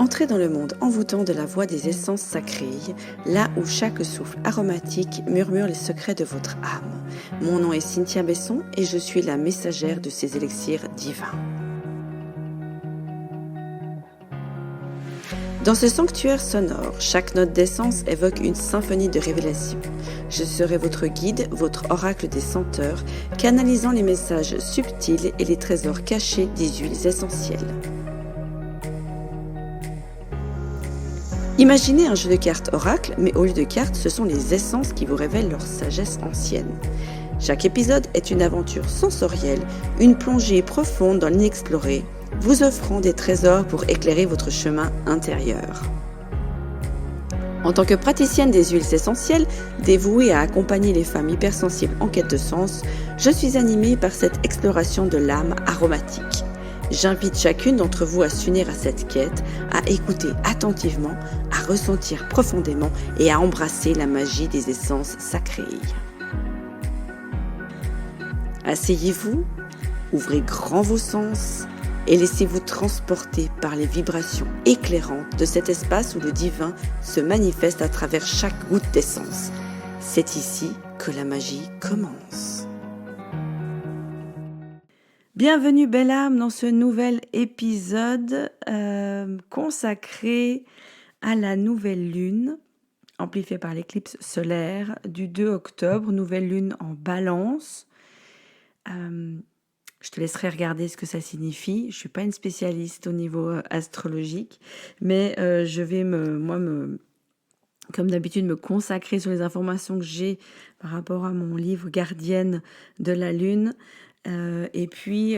Entrez dans le monde envoûtant de la voix des essences sacrées, là où chaque souffle aromatique murmure les secrets de votre âme. Mon nom est Cynthia Besson et je suis la messagère de ces élixirs divins. Dans ce sanctuaire sonore, chaque note d'essence évoque une symphonie de révélation. Je serai votre guide, votre oracle des senteurs, canalisant les messages subtils et les trésors cachés des huiles essentielles. Imaginez un jeu de cartes oracle, mais au lieu de cartes, ce sont les essences qui vous révèlent leur sagesse ancienne. Chaque épisode est une aventure sensorielle, une plongée profonde dans l'inexploré, vous offrant des trésors pour éclairer votre chemin intérieur. En tant que praticienne des huiles essentielles, dévouée à accompagner les femmes hypersensibles en quête de sens, je suis animée par cette exploration de l'âme aromatique. J'invite chacune d'entre vous à s'unir à cette quête, à écouter attentivement, à ressentir profondément et à embrasser la magie des essences sacrées. Asseyez-vous, ouvrez grand vos sens et laissez-vous transporter par les vibrations éclairantes de cet espace où le divin se manifeste à travers chaque goutte d'essence. C'est ici que la magie commence. Bienvenue belle âme dans ce nouvel épisode consacré à la nouvelle lune, amplifiée par l'éclipse solaire du 2 octobre, nouvelle lune en balance. Je te laisserai regarder ce que ça signifie. Je ne suis pas une spécialiste au niveau astrologique, mais je vais comme d'habitude, me consacrer sur les informations que j'ai par rapport à mon livre Gardienne de la Lune. Et puis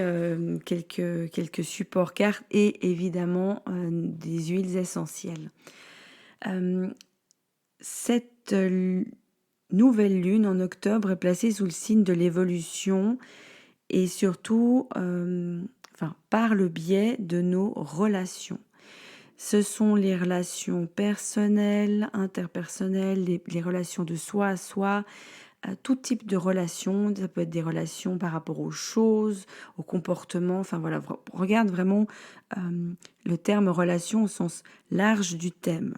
quelques supports cartes et évidemment des huiles essentielles. Cette nouvelle lune en octobre est placée sous le signe de l'évolution et surtout par le biais de nos relations. Ce sont les relations personnelles, interpersonnelles, les relations de soi à soi, tout type de relations. Ça peut être des relations par rapport aux choses, aux comportements. Enfin voilà, regarde vraiment le terme relation au sens large du thème.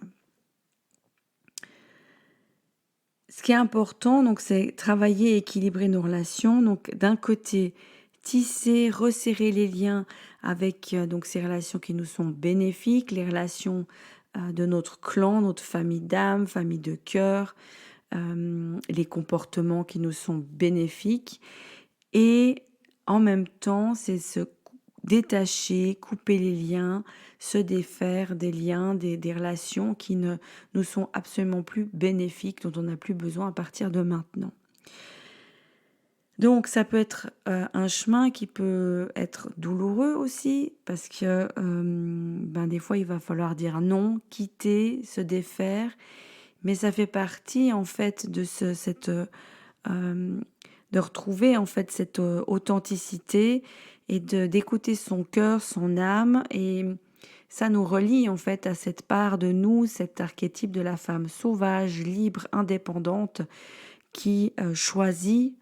Ce qui est important, donc, c'est travailler et équilibrer nos relations. Donc, d'un côté, tisser, resserrer les liens avec donc ces relations qui nous sont bénéfiques, les relations de notre clan, notre famille d'âme, famille de cœur, les comportements qui nous sont bénéfiques. Et en même temps, c'est se détacher, couper les liens, se défaire des liens, des relations qui ne nous sont absolument plus bénéfiques, dont on n'a plus besoin à partir de maintenant. Donc ça peut être un chemin qui peut être douloureux aussi, parce que des fois il va falloir dire non, quitter, se défaire, mais ça fait partie en fait de de retrouver en fait cette authenticité et d'écouter son cœur, son âme, et ça nous relie en fait à cette part de nous, cet archétype de la femme sauvage, libre, indépendante, qui choisit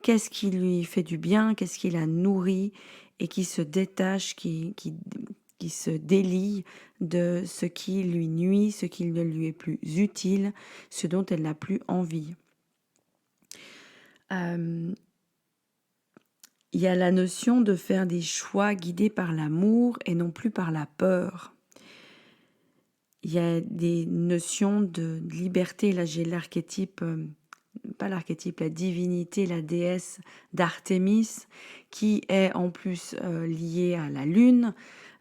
qu'est-ce qui lui fait du bien, qu'est-ce qui la nourrit, et qui se détache, qui se délie de ce qui lui nuit, ce qui ne lui est plus utile, ce dont elle n'a plus envie. Il y a la notion de faire des choix guidés par l'amour et non plus par la peur. Il y a des notions de liberté. Là, j'ai l'archétype, la divinité, la déesse d'Artémis, qui est en plus liée à la lune,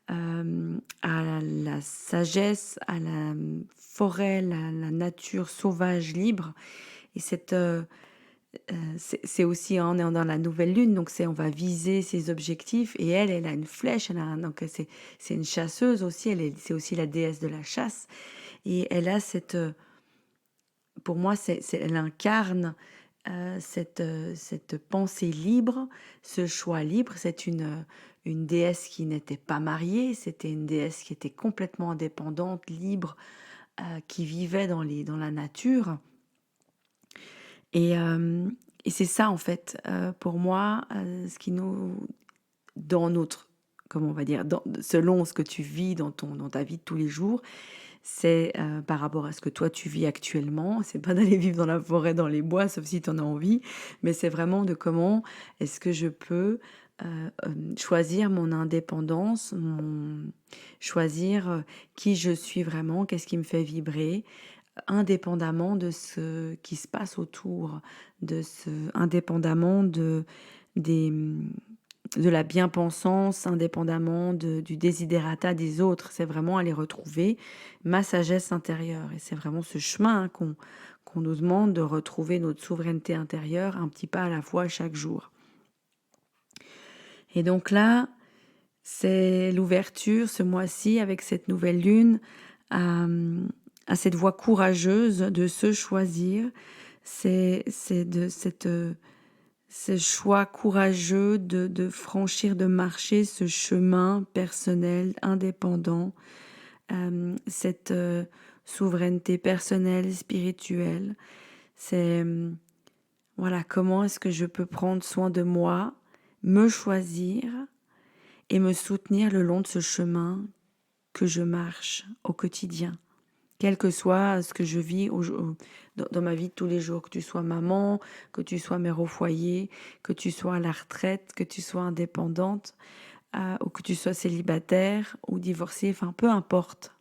à la sagesse, à la forêt, la nature sauvage libre. Et c'est aussi, on est dans la nouvelle lune, donc on va viser ses objectifs, et elle a une flèche, donc c'est une chasseuse aussi, c'est aussi la déesse de la chasse, et elle a pour moi, elle incarne cette pensée libre, ce choix libre. C'est une déesse qui n'était pas mariée, c'était une déesse qui était complètement indépendante, libre, qui vivait dans la nature. Et c'est ça, en fait, pour moi, ce qui dans notre comment on va dire, selon ce que tu vis dans ta vie de tous les jours, c'est par rapport à ce que toi tu vis actuellement. C'est pas d'aller vivre dans la forêt, dans les bois, sauf si tu en as envie, mais c'est vraiment de comment est-ce que je peux choisir mon indépendance, choisir qui je suis vraiment, qu'est-ce qui me fait vibrer, indépendamment de ce qui se passe autour, indépendamment des, de la bien-pensance, indépendamment du desiderata des autres. C'est vraiment aller retrouver ma sagesse intérieure. Et c'est vraiment ce chemin qu'on nous demande de retrouver notre souveraineté intérieure un petit pas à la fois chaque jour. Et donc là, c'est l'ouverture ce mois-ci avec cette nouvelle lune à cette voie courageuse de se choisir. C'est de ce choix courageux de franchir, de marcher ce chemin personnel, indépendant, cette souveraineté personnelle, spirituelle. C'est voilà, comment est-ce que je peux prendre soin de moi, me choisir et me soutenir le long de ce chemin que je marche au quotidien. Quel que soit ce que je vis dans ma vie de tous les jours, que tu sois maman, que tu sois mère au foyer, que tu sois à la retraite, que tu sois indépendante, ou que tu sois célibataire ou divorcée, enfin peu importe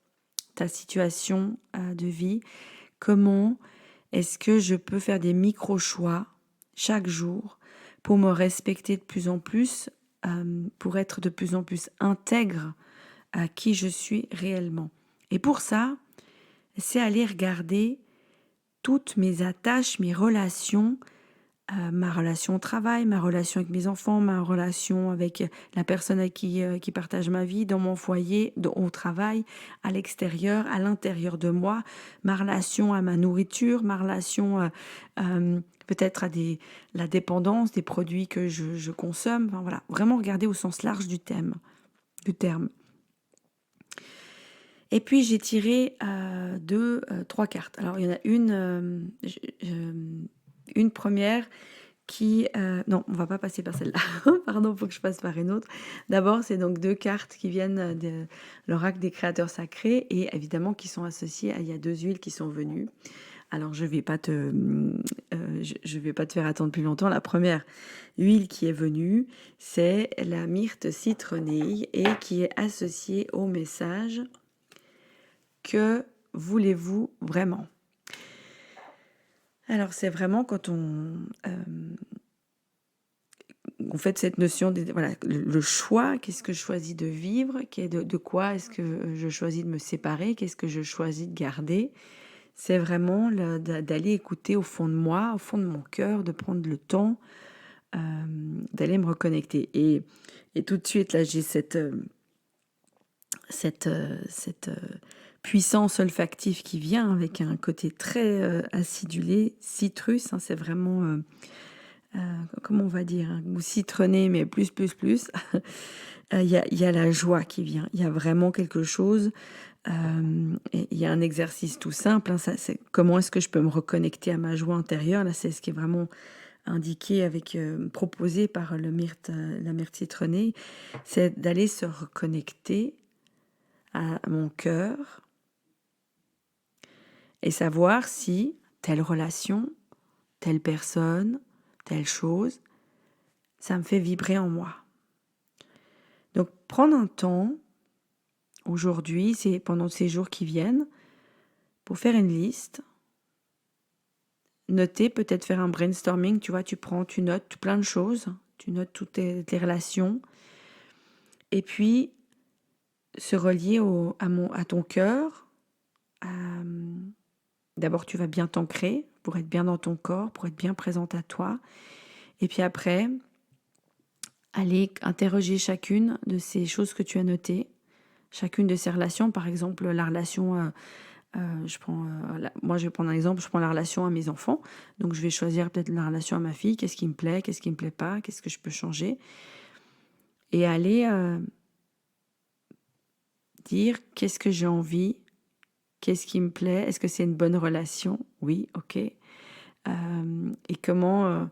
ta situation de vie, comment est-ce que je peux faire des micro-choix chaque jour pour me respecter de plus en plus, pour être de plus en plus intègre à qui je suis réellement. Et pour ça, c'est aller regarder toutes mes attaches, mes relations, ma relation au travail, ma relation avec mes enfants, ma relation avec la personne avec qui partage ma vie, dans mon foyer, au travail, à l'extérieur, à l'intérieur de moi, ma relation à ma nourriture, ma relation peut-être à la dépendance des produits que je consomme. Enfin, voilà, vraiment regarder au sens large du terme. Et puis j'ai tiré trois cartes. Alors il y en a une première qui... non, on va pas passer par celle-là. Pardon, il faut que je passe par une autre. D'abord, c'est donc 2 cartes qui viennent de l'oracle des créateurs sacrés et évidemment qui sont associées il y a 2 huiles qui sont venues. Alors je vais pas te faire attendre plus longtemps. La première huile qui est venue, c'est la myrte citronnée et qui est associée au message que voulez-vous vraiment? Alors c'est vraiment quand on fait cette notion de voilà, le choix, qu'est-ce que je choisis de vivre, de quoi est-ce que je choisis de me séparer, qu'est-ce que je choisis de garder. C'est vraiment d'aller écouter au fond de moi, au fond de mon cœur, de prendre le temps d'aller me reconnecter. Et tout de suite, là, j'ai cette puissance olfactive qui vient avec un côté très acidulé, citrus, hein, c'est vraiment, comment on va dire, un goût citronné, mais plus. Il y a la joie qui vient, il y a vraiment quelque chose, il y a un exercice tout simple, hein, c'est comment est-ce que je peux me reconnecter à ma joie intérieure, là c'est ce qui est vraiment indiqué proposé par la myrte citronnée, c'est d'aller se reconnecter à mon cœur et savoir si telle relation, telle personne, telle chose, ça me fait vibrer en moi. Donc prendre un temps, aujourd'hui, c'est pendant ces jours qui viennent, pour faire une liste, noter, peut-être faire un brainstorming, tu vois, tu notes plein de choses, tu notes toutes tes relations, et puis se relier à ton cœur. D'abord, tu vas bien t'ancrer pour être bien dans ton corps, pour être bien présente à toi. Et puis après, aller interroger chacune de ces choses que tu as notées, chacune de ces relations. Par exemple, la relation, moi je vais prendre un exemple, je prends la relation à mes enfants. Donc je vais choisir peut-être la relation à ma fille, qu'est-ce qui me plaît pas, qu'est-ce que je peux changer. Et aller dire qu'est-ce que j'ai envie, qu'est-ce qui me plaît, est-ce que c'est une bonne relation? Oui, ok. Et comment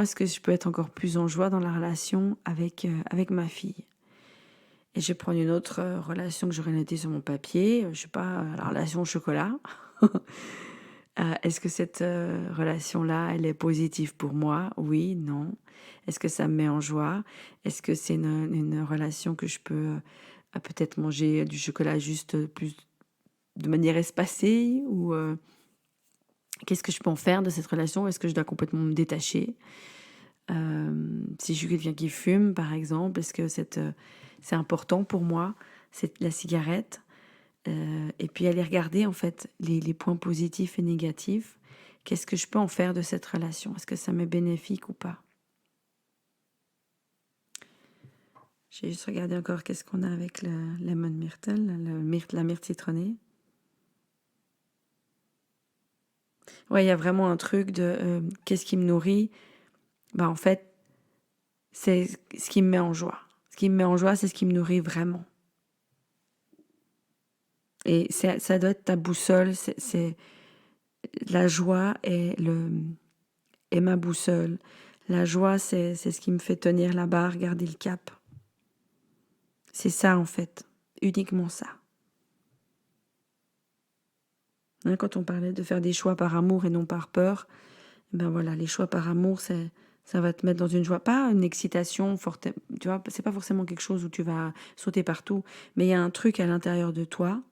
est-ce que je peux être encore plus en joie dans la relation avec ma fille? Et je vais prendre une autre relation que j'aurais notée sur mon papier. Je sais pas, la relation au chocolat. Est-ce que cette relation-là, elle est positive pour moi? Oui, non. Est-ce que ça me met en joie? Est-ce que c'est une relation que je peux peut-être manger du chocolat juste plus de manière espacée? Ou qu'est-ce que je peux en faire de cette relation? Est-ce que je dois complètement me détacher? Si je suis quelqu'un qui fume, par exemple, est-ce que c'est important pour moi, c'est la cigarette? Et puis aller regarder en fait les points positifs et négatifs. Qu'est-ce que je peux en faire de cette relation? Est-ce que ça m'est bénéfique ou pas? J'ai juste regardé encore qu'est-ce qu'on a avec le lemon myrtle, la myrte citronnée. Ouais, il y a vraiment un truc de qu'est-ce qui me nourrit? Bah en fait, c'est ce qui me met en joie. Ce qui me met en joie, c'est ce qui me nourrit vraiment. Et ça doit être ta boussole. C'est la joie est ma boussole. La joie, c'est ce qui me fait tenir la barre, garder le cap. C'est ça en fait, uniquement ça. Hein, quand on parlait de faire des choix par amour et non par peur, ben voilà, les choix par amour, ça va te mettre dans une joie, pas une excitation forte, tu vois, c'est pas forcément quelque chose où tu vas sauter partout, mais il y a un truc à l'intérieur de toi,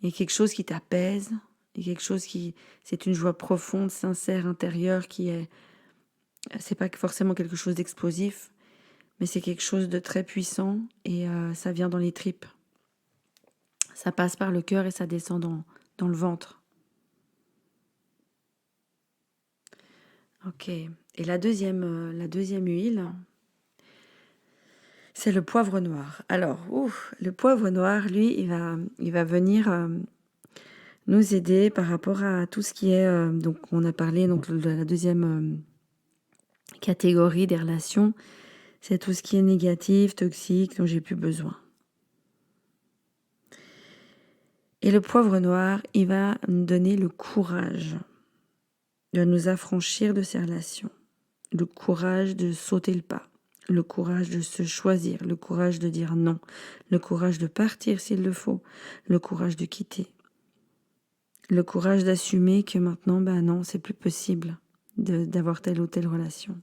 il y a quelque chose qui t'apaise, il y a quelque chose c'est une joie profonde, sincère, intérieure c'est pas forcément quelque chose d'explosif, mais c'est quelque chose de très puissant et ça vient dans les tripes. Ça passe par le cœur et ça descend dans le ventre. Ok. Et la deuxième huile, c'est le poivre noir. Alors, le poivre noir, lui, il va venir nous aider par rapport à tout ce qui est... donc, on a parlé donc, de la deuxième catégorie des relations. C'est tout ce qui est négatif, toxique, dont j'ai plus besoin. Et le poivre noir, il va nous donner le courage de nous affranchir de ces relations, le courage de sauter le pas, le courage de se choisir, le courage de dire non, le courage de partir s'il le faut, le courage de quitter, le courage d'assumer que maintenant, ben non, c'est plus possible d'avoir telle ou telle relation.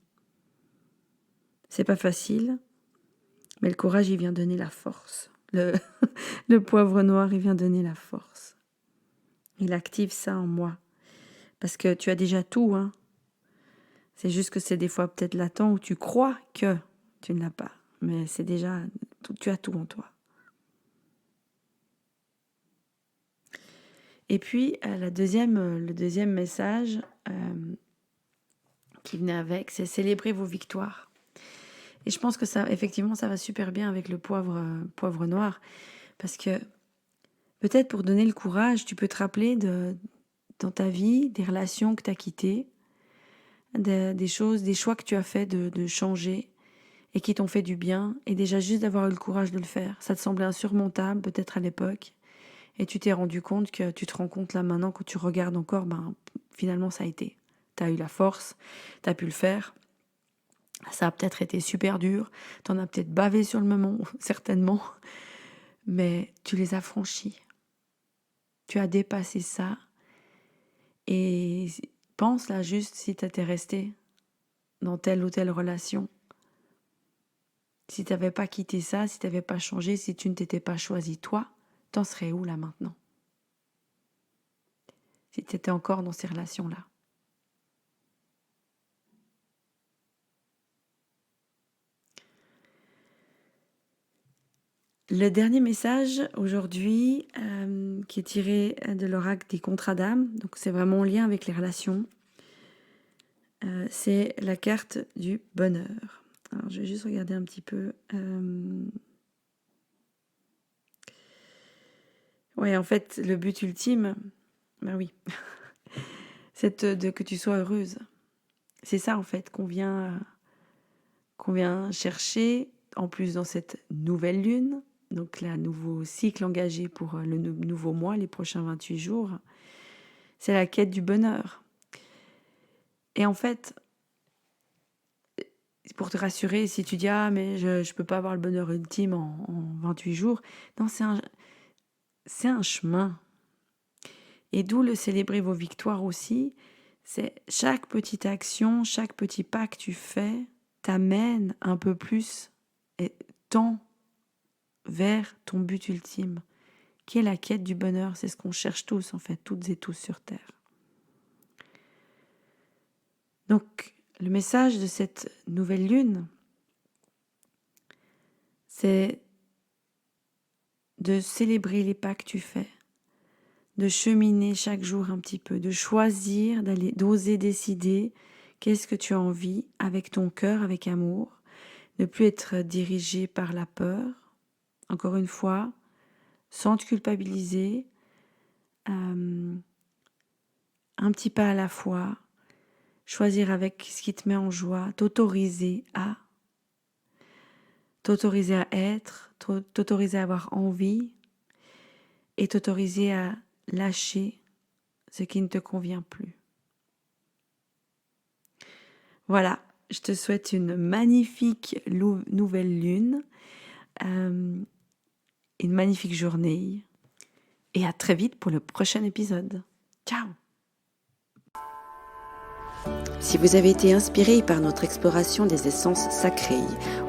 C'est pas facile, mais le courage, il vient donner la force. Le poivre noir, il vient donner la force. Il active ça en moi. Parce que tu as déjà tout, hein. C'est juste que c'est des fois peut-être latent où tu crois que tu ne l'as pas. Mais c'est déjà, tu as tout en toi. Et puis, le deuxième message qui venait avec, c'est célébrer vos victoires. Et je pense que ça, effectivement, ça va super bien avec le poivre noir. Parce que peut-être pour donner le courage, tu peux te rappeler dans ta vie, des relations que tu as quittées, des choses, des choix que tu as fait de changer et qui t'ont fait du bien. Et déjà juste d'avoir eu le courage de le faire. Ça te semblait insurmontable peut-être à l'époque. Et tu t'es rendu compte que tu te rends compte là maintenant quand tu regardes encore, finalement ça a été. Tu as eu la force, tu as pu le faire. Ça a peut-être été super dur, tu en as peut-être bavé sur le moment, certainement, mais tu les as franchis. Tu as dépassé ça. Et pense là juste si tu étais resté dans telle ou telle relation. Si tu n'avais pas quitté ça, si tu n'avais pas changé, si tu ne t'étais pas choisi toi, t'en serais où là maintenant? Si tu étais encore dans ces relations-là. Le dernier message aujourd'hui qui est tiré de l'oracle des contrats d'âme, donc c'est vraiment en lien avec les relations, c'est la carte du bonheur. Alors je vais juste regarder un petit peu. Ouais, en fait, le but ultime, oui, c'est que tu sois heureuse. C'est ça en fait qu'on vient chercher, en plus dans cette nouvelle lune. Donc là, nouveau cycle engagé pour le nouveau mois, les prochains 28 jours, c'est la quête du bonheur. Et en fait, pour te rassurer, si tu dis « Ah, mais je peux pas avoir le bonheur ultime en 28 jours », non, c'est un chemin. Et d'où le célébrer vos victoires aussi, c'est chaque petite action, chaque petit pas que tu fais t'amène un peu plus et tend vers ton but ultime, qui est la quête du bonheur. C'est ce qu'on cherche tous, en fait, toutes et tous sur Terre. Donc, le message de cette nouvelle lune, c'est de célébrer les pas que tu fais, de cheminer chaque jour un petit peu, de choisir, d'oser décider qu'est-ce que tu as envie avec ton cœur, avec amour, ne plus être dirigé par la peur, encore une fois, sans te culpabiliser, un petit pas à la fois, choisir avec ce qui te met en joie, t'autoriser à être, t'autoriser à avoir envie et t'autoriser à lâcher ce qui ne te convient plus. Voilà, je te souhaite une magnifique nouvelle lune, une magnifique journée et à très vite pour le prochain épisode. Ciao! Si vous avez été inspiré par notre exploration des essences sacrées,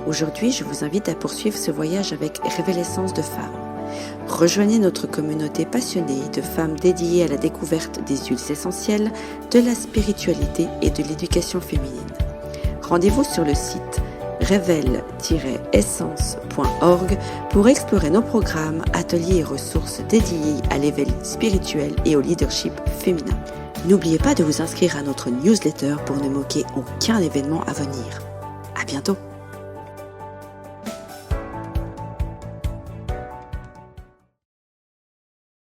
aujourd'hui je vous invite à poursuivre ce voyage avec Révélessence de Femmes. Rejoignez notre communauté passionnée de femmes dédiées à la découverte des huiles essentielles, de la spiritualité et de l'éducation féminine. Rendez-vous sur le site révèle-essence.org pour explorer nos programmes, ateliers et ressources dédiés à l'éveil spirituel et au leadership féminin. N'oubliez pas de vous inscrire à notre newsletter pour ne manquer aucun événement à venir. À bientôt!